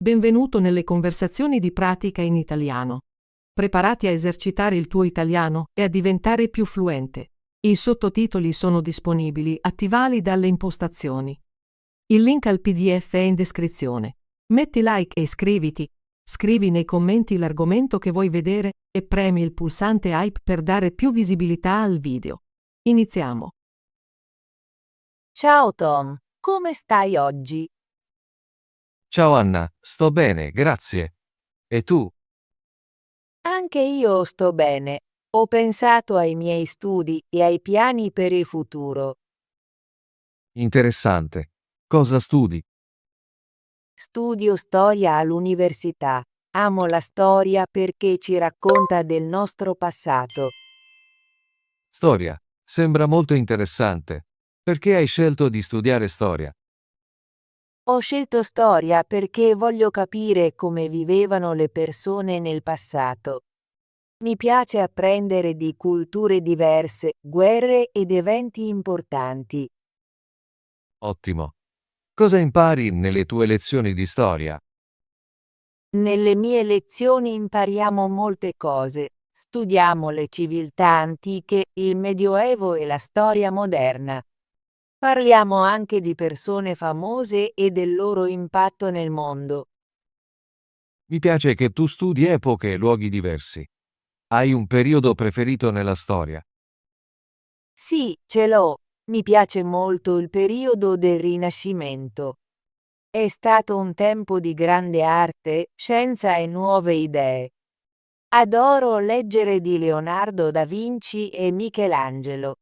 Benvenuto nelle conversazioni di pratica in italiano. Preparati a esercitare il tuo italiano e a diventare più fluente. I sottotitoli sono disponibili, attivali dalle impostazioni. Il link al PDF è in descrizione. Metti like e iscriviti. Scrivi nei commenti l'argomento che vuoi vedere e premi il pulsante hype per dare più visibilità al video. Iniziamo. Ciao Tom, come stai oggi? Ciao Anna, sto bene, grazie. E tu? Anche io sto bene. Ho pensato ai miei studi e ai piani per il futuro. Interessante. Cosa studi? Studio storia all'università. Amo la storia perché ci racconta del nostro passato. Storia. Sembra molto interessante. Perché hai scelto di studiare storia? Ho scelto storia perché voglio capire come vivevano le persone nel passato. Mi piace apprendere di culture diverse, guerre ed eventi importanti. Ottimo. Cosa impari nelle tue lezioni di storia? Nelle mie lezioni impariamo molte cose. Studiamo le civiltà antiche, il Medioevo e la storia moderna. Parliamo anche di persone famose e del loro impatto nel mondo. Mi piace che tu studi epoche e luoghi diversi. Hai un periodo preferito nella storia? Sì, ce l'ho. Mi piace molto il periodo del Rinascimento. È stato un tempo di grande arte, scienza e nuove idee. Adoro leggere di Leonardo da Vinci e Michelangelo.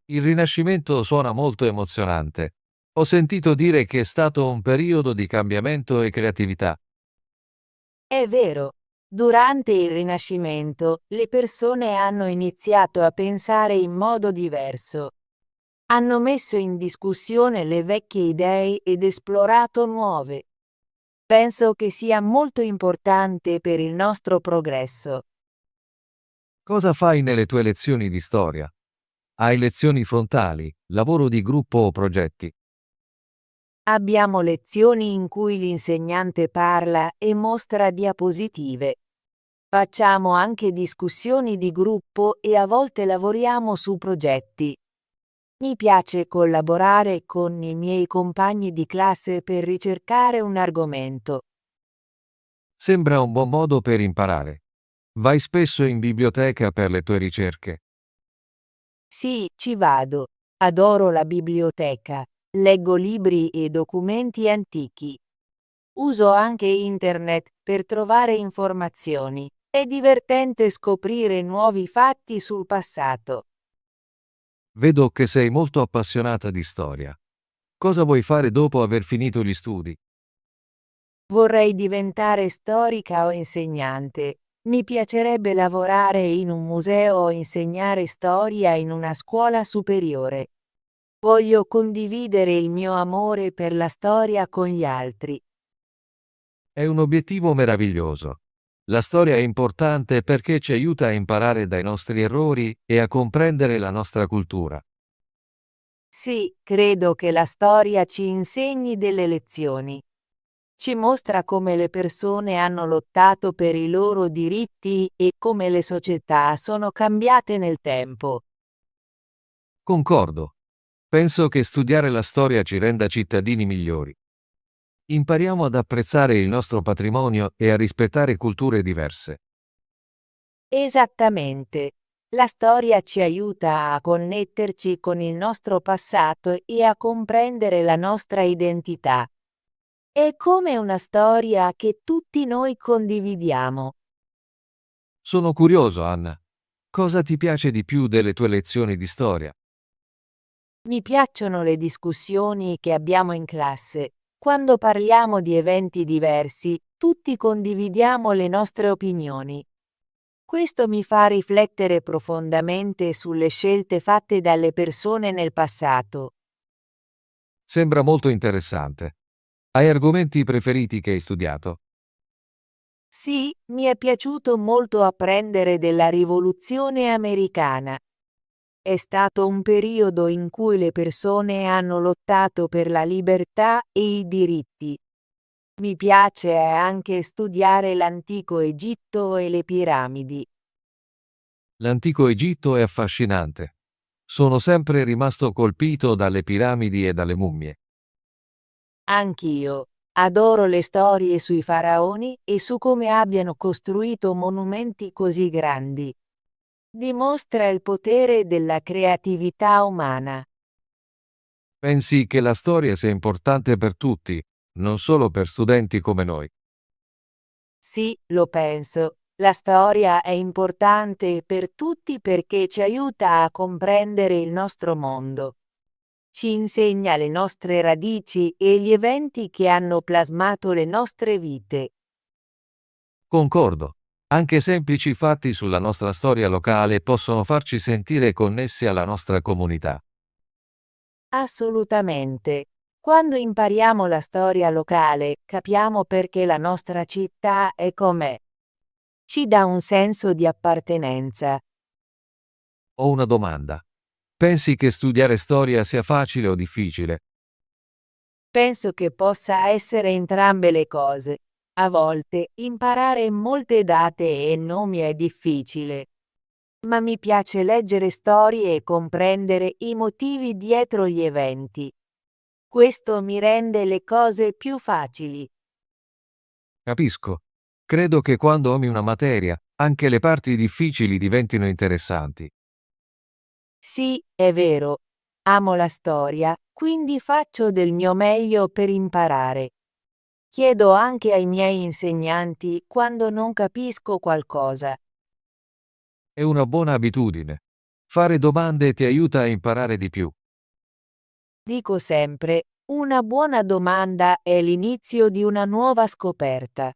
Il Rinascimento suona molto emozionante. Ho sentito dire che è stato un periodo di cambiamento e creatività. È vero, durante il Rinascimento, le persone hanno iniziato a pensare in modo diverso. Hanno messo in discussione le vecchie idee ed esplorato nuove. Penso che sia molto importante per il nostro progresso. Cosa fai nelle tue lezioni di storia? Hai lezioni frontali, lavoro di gruppo o progetti? Abbiamo lezioni in cui l'insegnante parla e mostra diapositive. Facciamo anche discussioni di gruppo e a volte lavoriamo su progetti. Mi piace collaborare con i miei compagni di classe per ricercare un argomento. Sembra un buon modo per imparare. Vai spesso in biblioteca per le tue ricerche. Sì, ci vado. Adoro la biblioteca. Leggo libri e documenti antichi. Uso anche internet per trovare informazioni. È divertente scoprire nuovi fatti sul passato. Vedo che sei molto appassionata di storia. Cosa vuoi fare dopo aver finito gli studi? Vorrei diventare storica o insegnante. Mi piacerebbe lavorare in un museo o insegnare storia in una scuola superiore. Voglio condividere il mio amore per la storia con gli altri. È un obiettivo meraviglioso. La storia è importante perché ci aiuta a imparare dai nostri errori e a comprendere la nostra cultura. Sì, credo che la storia ci insegni delle lezioni. Ci mostra come le persone hanno lottato per i loro diritti e come le società sono cambiate nel tempo. Concordo. Penso che studiare la storia ci renda cittadini migliori. Impariamo ad apprezzare il nostro patrimonio e a rispettare culture diverse. Esattamente. La storia ci aiuta a connetterci con il nostro passato e a comprendere la nostra identità. È come una storia che tutti noi condividiamo. Sono curioso, Anna. Cosa ti piace di più delle tue lezioni di storia? Mi piacciono le discussioni che abbiamo in classe. Quando parliamo di eventi diversi, tutti condividiamo le nostre opinioni. Questo mi fa riflettere profondamente sulle scelte fatte dalle persone nel passato. Sembra molto interessante. Hai argomenti preferiti che hai studiato? Sì, mi è piaciuto molto apprendere della rivoluzione americana. È stato un periodo in cui le persone hanno lottato per la libertà e i diritti. Mi piace anche studiare l'antico Egitto e le piramidi. L'antico Egitto è affascinante. Sono sempre rimasto colpito dalle piramidi e dalle mummie. Anch'io. Adoro le storie sui faraoni e su come abbiano costruito monumenti così grandi. Dimostra il potere della creatività umana. Pensi che la storia sia importante per tutti, non solo per studenti come noi? Sì, lo penso. La storia è importante per tutti perché ci aiuta a comprendere il nostro mondo. Ci insegna le nostre radici e gli eventi che hanno plasmato le nostre vite. Concordo. Anche semplici fatti sulla nostra storia locale possono farci sentire connessi alla nostra comunità. Assolutamente. Quando impariamo la storia locale, capiamo perché la nostra città è com'è. Ci dà un senso di appartenenza. Ho una domanda. Pensi che studiare storia sia facile o difficile? Penso che possa essere entrambe le cose. A volte, imparare molte date e nomi è difficile. Ma mi piace leggere storie e comprendere i motivi dietro gli eventi. Questo mi rende le cose più facili. Capisco. Credo che quando ami una materia, anche le parti difficili diventino interessanti. Sì, è vero. Amo la storia, quindi faccio del mio meglio per imparare. Chiedo anche ai miei insegnanti quando non capisco qualcosa. È una buona abitudine. Fare domande ti aiuta a imparare di più. Dico sempre, una buona domanda è l'inizio di una nuova scoperta.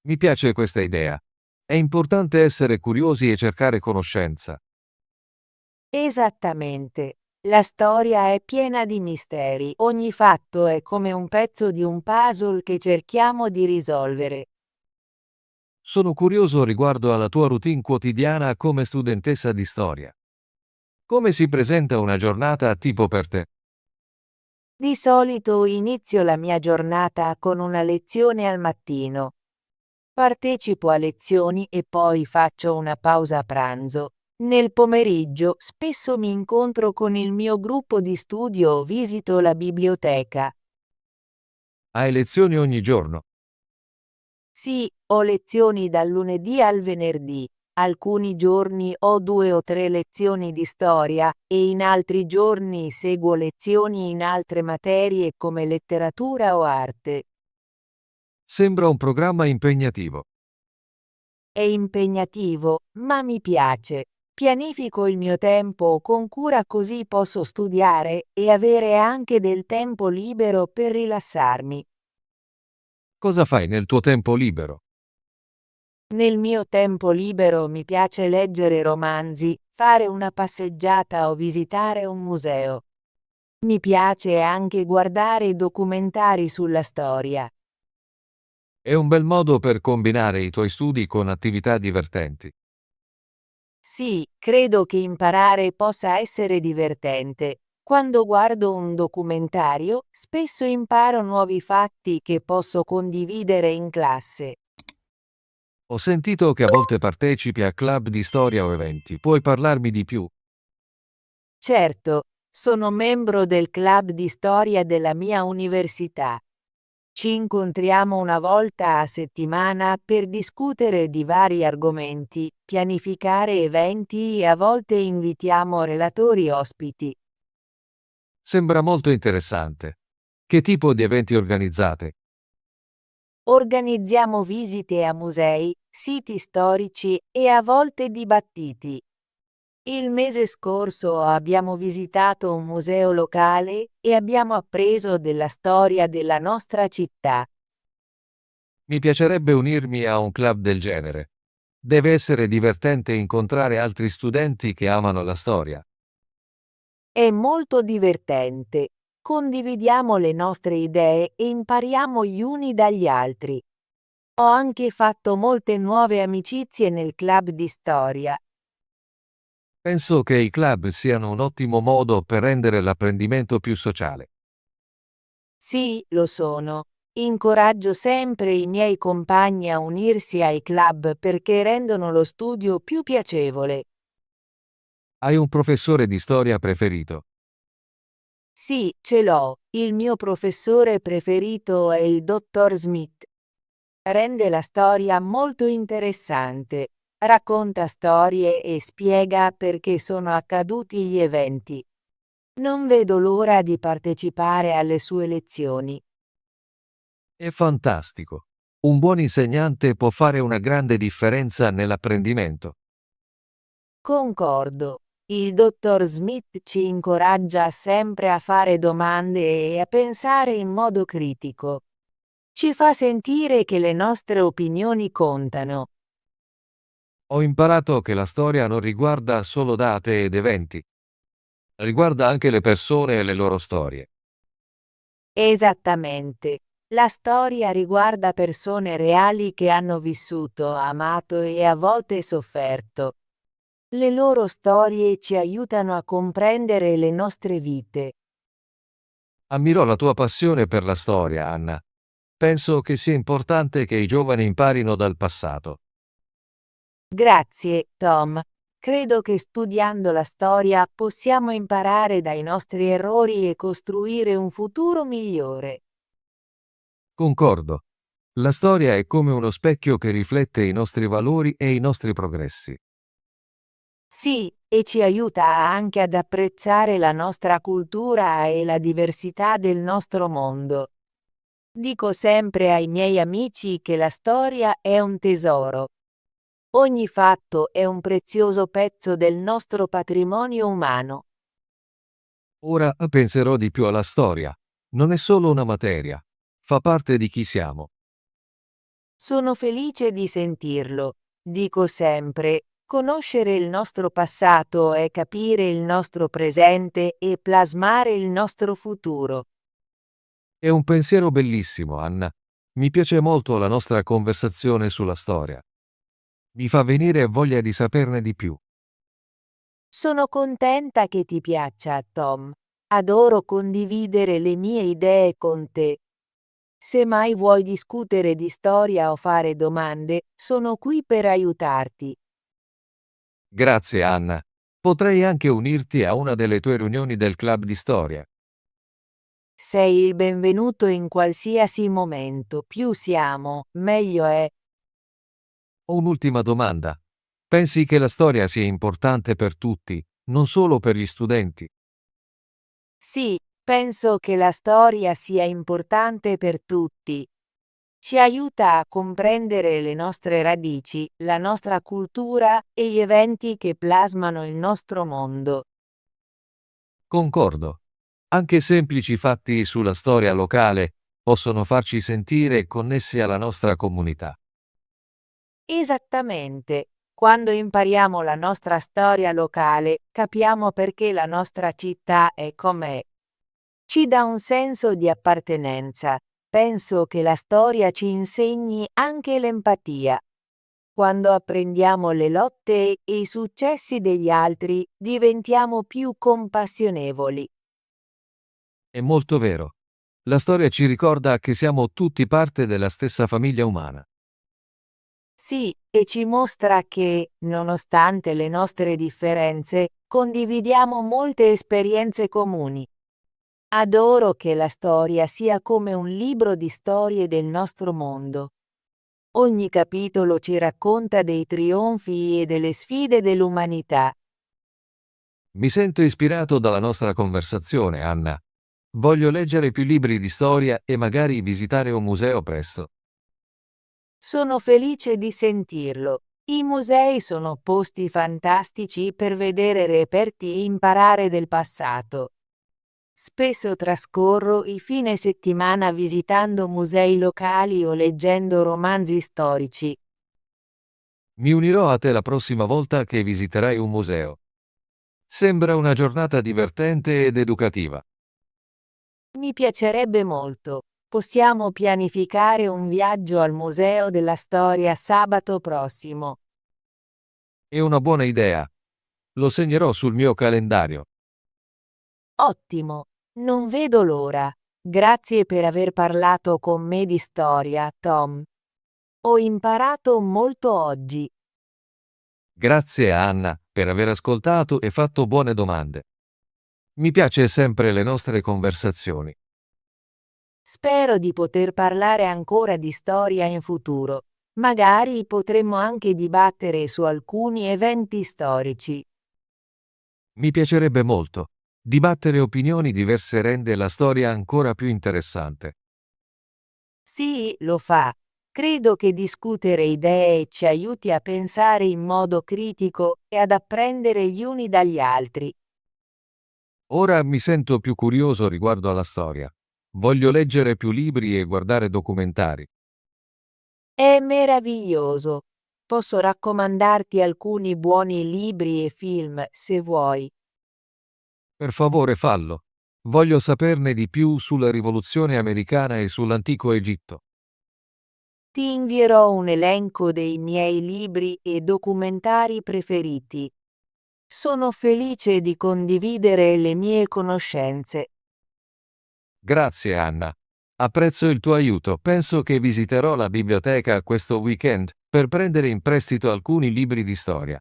Mi piace questa idea. È importante essere curiosi e cercare conoscenza. Esattamente. La storia è piena di misteri. Ogni fatto è come un pezzo di un puzzle che cerchiamo di risolvere. Sono curioso riguardo alla tua routine quotidiana come studentessa di storia. Come si presenta una giornata tipo per te? Di solito inizio la mia giornata con una lezione al mattino. Partecipo a lezioni e poi faccio una pausa a pranzo. Nel pomeriggio spesso mi incontro con il mio gruppo di studio o visito la biblioteca. Hai lezioni ogni giorno? Sì, ho lezioni dal lunedì al venerdì. Alcuni giorni ho 2 o 3 lezioni di storia e in altri giorni seguo lezioni in altre materie come letteratura o arte. Sembra un programma impegnativo. È impegnativo, ma mi piace. Pianifico il mio tempo con cura così posso studiare e avere anche del tempo libero per rilassarmi. Cosa fai nel tuo tempo libero? Nel mio tempo libero mi piace leggere romanzi, fare una passeggiata o visitare un museo. Mi piace anche guardare documentari sulla storia. È un bel modo per combinare i tuoi studi con attività divertenti. Sì, credo che imparare possa essere divertente. Quando guardo un documentario, spesso imparo nuovi fatti che posso condividere in classe. Ho sentito che a volte partecipi a club di storia o eventi. Puoi parlarmi di più? Certo, sono membro del club di storia della mia università. Ci incontriamo una volta a settimana per discutere di vari argomenti, pianificare eventi e a volte invitiamo relatori ospiti. Sembra molto interessante. Che tipo di eventi organizzate? Organizziamo visite a musei, siti storici e a volte dibattiti. Il mese scorso abbiamo visitato un museo locale e abbiamo appreso della storia della nostra città. Mi piacerebbe unirmi a un club del genere. Deve essere divertente incontrare altri studenti che amano la storia. È molto divertente. Condividiamo le nostre idee e impariamo gli uni dagli altri. Ho anche fatto molte nuove amicizie nel club di storia. Penso che i club siano un ottimo modo per rendere l'apprendimento più sociale. Sì, lo sono. Incoraggio sempre i miei compagni a unirsi ai club perché rendono lo studio più piacevole. Hai un professore di storia preferito? Sì, ce l'ho. Il mio professore preferito è il dottor Smith. Rende la storia molto interessante. Racconta storie e spiega perché sono accaduti gli eventi. Non vedo l'ora di partecipare alle sue lezioni. È fantastico. Un buon insegnante può fare una grande differenza nell'apprendimento. Concordo. Il dottor Smith ci incoraggia sempre a fare domande e a pensare in modo critico. Ci fa sentire che le nostre opinioni contano. Ho imparato che la storia non riguarda solo date ed eventi. Riguarda anche le persone e le loro storie. Esattamente. La storia riguarda persone reali che hanno vissuto, amato e a volte sofferto. Le loro storie ci aiutano a comprendere le nostre vite. Ammiro la tua passione per la storia, Anna. Penso che sia importante che i giovani imparino dal passato. Grazie, Tom. Credo che studiando la storia possiamo imparare dai nostri errori e costruire un futuro migliore. Concordo. La storia è come uno specchio che riflette i nostri valori e i nostri progressi. Sì, e ci aiuta anche ad apprezzare la nostra cultura e la diversità del nostro mondo. Dico sempre ai miei amici che la storia è un tesoro. Ogni fatto è un prezioso pezzo del nostro patrimonio umano. Ora penserò di più alla storia. Non è solo una materia. Fa parte di chi siamo. Sono felice di sentirlo. Dico sempre, conoscere il nostro passato è capire il nostro presente e plasmare il nostro futuro. È un pensiero bellissimo, Anna. Mi piace molto la nostra conversazione sulla storia. Mi fa venire voglia di saperne di più. Sono contenta che ti piaccia, Tom. Adoro condividere le mie idee con te. Se mai vuoi discutere di storia o fare domande, sono qui per aiutarti. Grazie, Anna. Potrei anche unirti a una delle tue riunioni del club di storia. Sei il benvenuto in qualsiasi momento, più siamo, meglio è. Ho un'ultima domanda. Pensi che la storia sia importante per tutti, non solo per gli studenti? Sì, penso che la storia sia importante per tutti. Ci aiuta a comprendere le nostre radici, la nostra cultura e gli eventi che plasmano il nostro mondo. Concordo. Anche semplici fatti sulla storia locale possono farci sentire connessi alla nostra comunità. Esattamente. Quando impariamo la nostra storia locale, capiamo perché la nostra città è com'è. Ci dà un senso di appartenenza. Penso che la storia ci insegni anche l'empatia. Quando apprendiamo le lotte e i successi degli altri, diventiamo più compassionevoli. È molto vero. La storia ci ricorda che siamo tutti parte della stessa famiglia umana. Sì, e ci mostra che, nonostante le nostre differenze, condividiamo molte esperienze comuni. Adoro che la storia sia come un libro di storie del nostro mondo. Ogni capitolo ci racconta dei trionfi e delle sfide dell'umanità. Mi sento ispirato dalla nostra conversazione, Anna. Voglio leggere più libri di storia e magari visitare un museo presto. Sono felice di sentirlo. I musei sono posti fantastici per vedere reperti e imparare del passato. Spesso trascorro i fine settimana visitando musei locali o leggendo romanzi storici. Mi unirò a te la prossima volta che visiterai un museo. Sembra una giornata divertente ed educativa. Mi piacerebbe molto. Possiamo pianificare un viaggio al Museo della Storia sabato prossimo. È una buona idea. Lo segnerò sul mio calendario. Ottimo! Non vedo l'ora. Grazie per aver parlato con me di storia, Tom. Ho imparato molto oggi. Grazie a Anna per aver ascoltato e fatto buone domande. Mi piace sempre le nostre conversazioni. Spero di poter parlare ancora di storia in futuro. Magari potremmo anche dibattere su alcuni eventi storici. Mi piacerebbe molto. Dibattere opinioni diverse rende la storia ancora più interessante. Sì, lo fa. Credo che discutere idee ci aiuti a pensare in modo critico e ad apprendere gli uni dagli altri. Ora mi sento più curioso riguardo alla storia. Voglio leggere più libri e guardare documentari. È meraviglioso. Posso raccomandarti alcuni buoni libri e film se vuoi. Per favore fallo. Voglio saperne di più sulla rivoluzione americana e sull'antico Egitto. Ti invierò un elenco dei miei libri e documentari preferiti. Sono felice di condividere le mie conoscenze. Grazie Anna. Apprezzo il tuo aiuto. Penso che visiterò la biblioteca questo weekend per prendere in prestito alcuni libri di storia.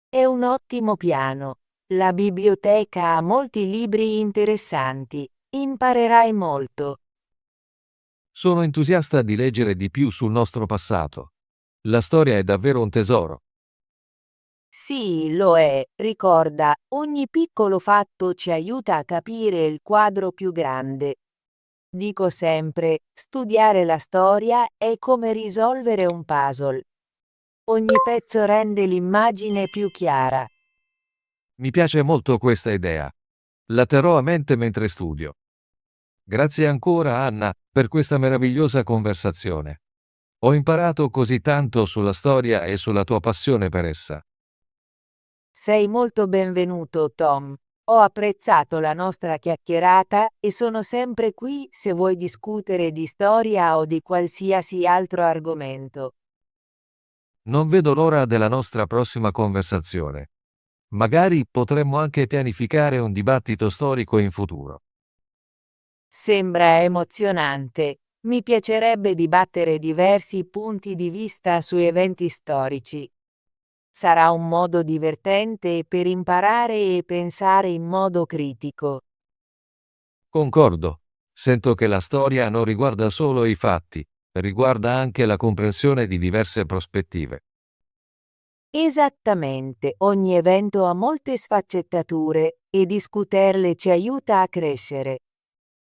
È un ottimo piano. La biblioteca ha molti libri interessanti. Imparerai molto. Sono entusiasta di leggere di più sul nostro passato. La storia è davvero un tesoro. Sì, lo è. Ricorda, ogni piccolo fatto ci aiuta a capire il quadro più grande. Dico sempre, studiare la storia è come risolvere un puzzle. Ogni pezzo rende l'immagine più chiara. Mi piace molto questa idea. La terrò a mente mentre studio. Grazie ancora Anna per questa meravigliosa conversazione. Ho imparato così tanto sulla storia e sulla tua passione per essa. Sei molto benvenuto, Tom. Ho apprezzato la nostra chiacchierata e sono sempre qui se vuoi discutere di storia o di qualsiasi altro argomento. Non vedo l'ora della nostra prossima conversazione. Magari potremmo anche pianificare un dibattito storico in futuro. Sembra emozionante. Mi piacerebbe dibattere diversi punti di vista su eventi storici. Sarà un modo divertente per imparare e pensare in modo critico. Concordo. Sento che la storia non riguarda solo i fatti, riguarda anche la comprensione di diverse prospettive. Esattamente, ogni evento ha molte sfaccettature e discuterle ci aiuta a crescere.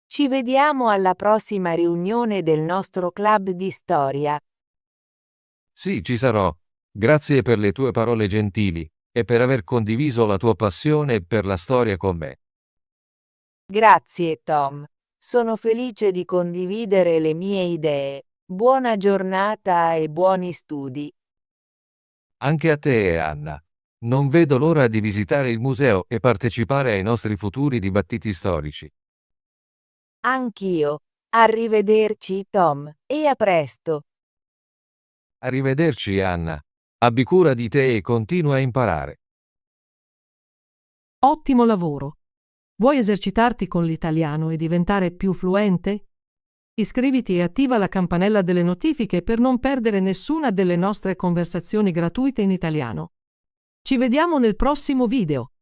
Ci vediamo alla prossima riunione del nostro club di storia. Sì, ci sarò. Grazie per le tue parole gentili e per aver condiviso la tua passione per la storia con me. Grazie, Tom. Sono felice di condividere le mie idee. Buona giornata e buoni studi. Anche a te, Anna. Non vedo l'ora di visitare il museo e partecipare ai nostri futuri dibattiti storici. Anch'io. Arrivederci, Tom, e a presto. Arrivederci, Anna. Abbi cura di te e continua a imparare. Ottimo lavoro! Vuoi esercitarti con l'italiano e diventare più fluente? Iscriviti e attiva la campanella delle notifiche per non perdere nessuna delle nostre conversazioni gratuite in italiano. Ci vediamo nel prossimo video!